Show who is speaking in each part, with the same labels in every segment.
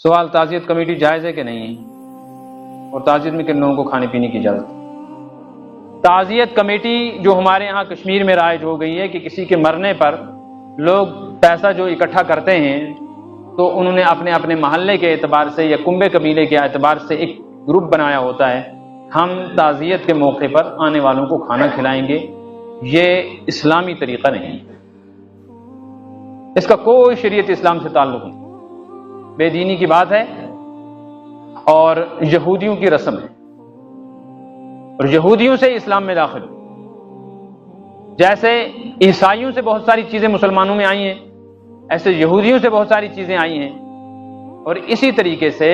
Speaker 1: سوال، تعزیت کمیٹی جائز ہے کہ نہیں ہے؟ اور تعزیت میں کن لوگوں کو کھانے پینے کی اجازت؟ تعزیت کمیٹی جو ہمارے یہاں کشمیر میں رائج ہو گئی ہے کہ کسی کے مرنے پر لوگ پیسہ جو اکٹھا کرتے ہیں تو انہوں نے اپنے اپنے محلے کے اعتبار سے یا کنبے قبیلے کے اعتبار سے ایک گروپ بنایا ہوتا ہے، ہم تعزیت کے موقع پر آنے والوں کو کھانا کھلائیں گے۔ یہ اسلامی طریقہ نہیں، اس کا کوئی شریعت اسلام سے تعلق نہیں، بے دینی کی بات ہے اور یہودیوں کی رسم ہے، اور یہودیوں سے اسلام میں داخل ہو۔ جیسے عیسائیوں سے بہت ساری چیزیں مسلمانوں میں آئی ہیں، ایسے یہودیوں سے بہت ساری چیزیں آئی ہیں، اور اسی طریقے سے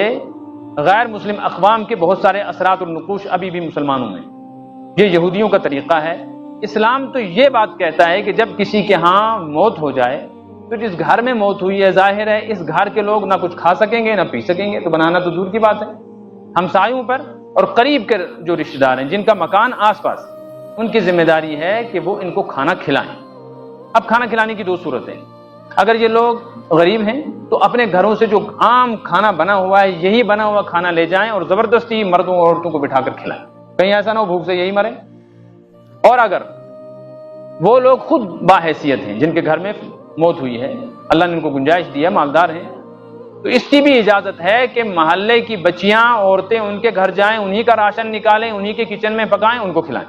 Speaker 1: غیر مسلم اقوام کے بہت سارے اثرات اور نقوش ابھی بھی مسلمانوں میں۔ یہ یہودیوں کا طریقہ ہے۔ اسلام تو یہ بات کہتا ہے کہ جب کسی کے ہاں موت ہو جائے تو جس گھر میں موت ہوئی ہے، ظاہر ہے اس گھر کے لوگ نہ کچھ کھا سکیں گے نہ پی سکیں گے، تو بنانا تو دور کی بات ہے۔ ہمسایوں پر اور قریب کے جو رشتہ دار ہیں جن کا مکان آس پاس، ان کی ذمہ داری ہے کہ وہ ان کو کھانا کھلائیں۔ اب کھانا کھلانے کی دو صورتیں، اگر یہ لوگ غریب ہیں تو اپنے گھروں سے جو عام کھانا بنا ہوا ہے یہی بنا ہوا کھانا لے جائیں اور زبردستی مردوں اور عورتوں کو بٹھا کر کھلائیں، کہیں ایسا نہ ہو بھوک سے یہی مرے۔ اور اگر وہ لوگ خود باحیثیت ہیں جن کے گھر میں موت ہوئی ہے، اللہ نے ان کو گنجائش دی ہے، مالدار ہیں، تو اس کی بھی اجازت ہے کہ محلے کی بچیاں عورتیں ان کے گھر جائیں، انہی کا راشن نکالیں، انہی کے کچن میں پکائیں، ان کو کھلائیں۔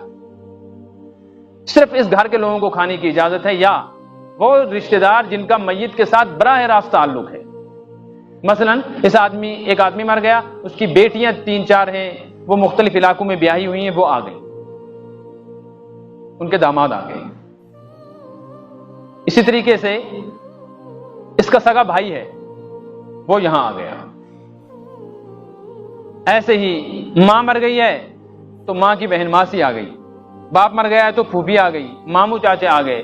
Speaker 1: صرف اس گھر کے لوگوں کو کھانے کی اجازت ہے، یا وہ رشتہ دار جن کا میت کے ساتھ براہ راست تعلق ہے۔ مثلا ایک آدمی مر گیا، اس کی بیٹیاں 3-4 ہیں، وہ مختلف علاقوں میں بیاہی ہوئی ہیں، وہ آ گئی، ان کے داماد آ گئے۔ اسی طریقے سے اس کا سگا بھائی ہے، وہ یہاں آ گیا۔ ایسے ہی ماں مر گئی ہے تو ماں کی بہن ماسی آ گئی، باپ مر گیا ہے تو پھوپھی آ گئی، ماموں چاچے آ گئے۔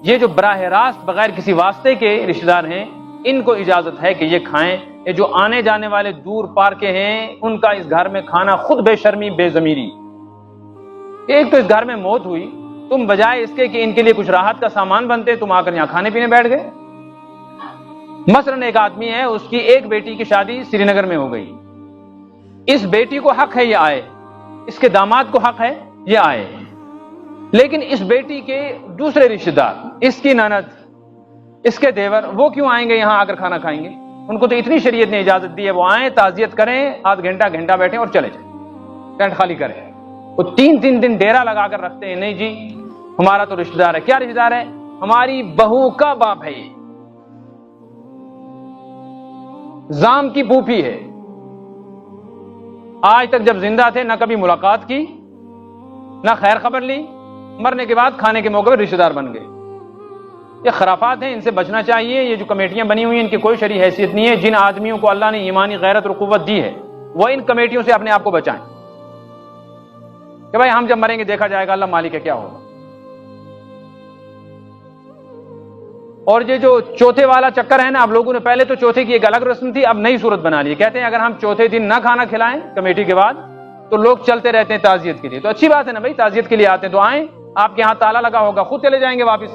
Speaker 1: یہ جو براہ راست بغیر کسی واسطے کے رشتہ دار ہیں، ان کو اجازت ہے کہ یہ کھائیں۔ یہ جو آنے جانے والے دور پار کے ہیں، ان کا اس گھر میں کھانا خود بے شرمی بے ضمیری۔ ایک تو اس گھر میں موت ہوئی، تم بجائے اس کے کہ ان کے لیے کچھ راحت کا سامان بنتے، تم آ کر یہاں کھانے پینے بیٹھ گئے۔ مثلا ایک آدمی ہے، اس کی ایک بیٹی کی شادی سری نگر میں ہو گئی، اس بیٹی کو حق ہے یہ آئے، اس کے داماد کو حق ہے یہ آئے، لیکن اس بیٹی کے دوسرے رشتہ دار، اس کی نند، اس کے دیور، وہ کیوں آئیں گے یہاں آ کر کھانا کھائیں گے؟ ان کو تو اتنی شریعت نے اجازت دی ہے، وہ آئیں، تعزیت کریں، آدھ گھنٹہ بیٹھیں اور چلے جائیں، ٹینٹ خالی کریں۔ وہ 3 دن ڈیرا لگا کر رکھتے ہیں، نہیں جی ہمارا تو رشتہ دار ہے۔ کیا رشتہ دار ہے؟ ہماری بہو کا باپ ہے، یہ زام کی پھوپھی ہے، آج تک جب زندہ تھے نہ کبھی ملاقات کی نہ خیر خبر لی، مرنے کے بعد کھانے کے موقع پر رشتہ دار بن گئے۔ یہ خرافات ہیں، ان سے بچنا چاہیے۔ یہ جو کمیٹیاں بنی ہوئی ہیں ان کی کوئی شرعی حیثیت نہیں ہے۔ جن آدمیوں کو اللہ نے ایمانی غیرت اور قوت دی ہے وہ ان کمیٹیوں سے اپنے آپ کو بچائیں کہ بھائی ہم جب مریں گے دیکھا جائے گا، اللہ مالک ہے کیا ہوگا۔ اور یہ جو چوتھے والا چکر ہے نا، اب لوگوں نے پہلے تو چوتھے کی ایک الگ رسم تھی، اب نئی صورت بنا لی، کہتے ہیں اگر ہم چوتھے دن نہ کھانا کھلائیں کمیٹی کے بعد تو لوگ چلتے رہتے ہیں تعزیت کے لیے۔ تو اچھی بات ہے نا بھائی، تعزیت کے لیے آتے ہیں تو آئیں، آپ کے ہاں تالا لگا ہوگا، خود چلے جائیں گے واپس،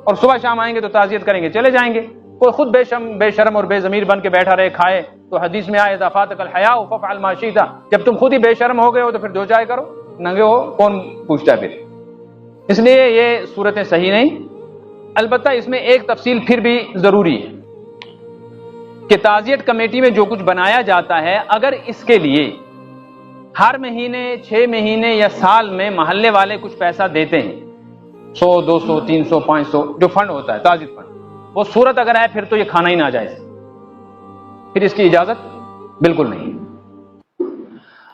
Speaker 1: اور صبح شام آئیں گے تو تعزیت کریں گے، چلے جائیں گے۔ کوئی خود بے شرم اور بے ضمیر بن کے بیٹھا رہے کھائے، تو حدیث میں آئے اذا فاتک الحیاء فافعل ما شئت، جب تم خود ہی بے شرم ہو گئے ہو تو پھر جو چاہے کرو، ننگے ہو کون پوچھتا ہے پھر۔ اس لیے یہ صورتیں صحیح نہیں۔ البتہ اس میں ایک تفصیل پھر بھی ضروری ہے کہ تعزیت کمیٹی میں جو کچھ بنایا جاتا ہے، اگر اس کے لیے ہر مہینے 6 مہینے یا سال میں محلے والے کچھ پیسہ دیتے ہیں، 100 200 300 500 جو فنڈ ہوتا ہے تعزیت فنڈ، وہ صورت اگر ہے پھر تو یہ کھانا ہی ناجائز، پھر اس کی اجازت بالکل نہیں۔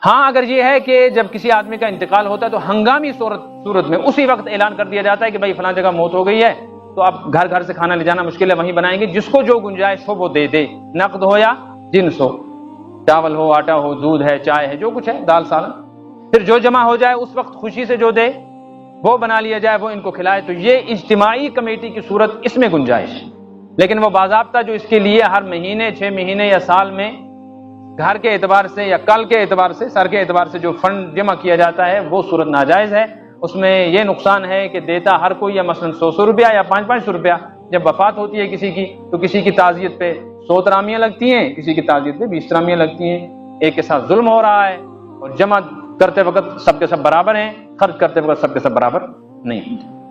Speaker 1: ہاں اگر یہ ہے کہ جب کسی آدمی کا انتقال ہوتا ہے تو ہنگامی صورت میں اسی وقت اعلان کر دیا جاتا ہے کہ بھائی فلاں جگہ موت ہو گئی ہے، تو آپ گھر سے کھانا لے جانا مشکل ہے، وہیں بنائیں گے، جس کو جو گنجائش ہو وہ دے دے، نقد ہو یا جنس ہو، چاول ہو، آٹا ہو، دودھ ہے، چائے ہے، جو کچھ ہے، دال سالن، پھر جو جمع ہو جائے اس وقت خوشی سے جو دے وہ بنا لیا جائے، وہ ان کو کھلائے۔ تو یہ اجتماعی کمیٹی کی صورت، اس میں گنجائش، لیکن وہ باضابطہ جو اس کے لیے ہر مہینے 6 مہینے یا سال میں گھر کے اعتبار سے یا کل کے اعتبار سے، سر کے اعتبار سے جو فنڈ جمع کیا جاتا ہے، وہ صورت ناجائز ہے۔ اس میں یہ نقصان ہے کہ دیتا ہر کوئی، یا مثلا 100 روپیہ یا 500 روپیہ، جب وفات ہوتی ہے کسی کی تو کسی کی تعزیت پہ 100 ترامیاں لگتی ہیں، کسی کی تعزیت میں 20 ترامیاں لگتی ہیں، ایک کے ساتھ ظلم ہو رہا ہے، اور جمع کرتے وقت سب کے سب برابر ہیں، خرچ کرتے وقت سب کے سب برابر نہیں ہوتے۔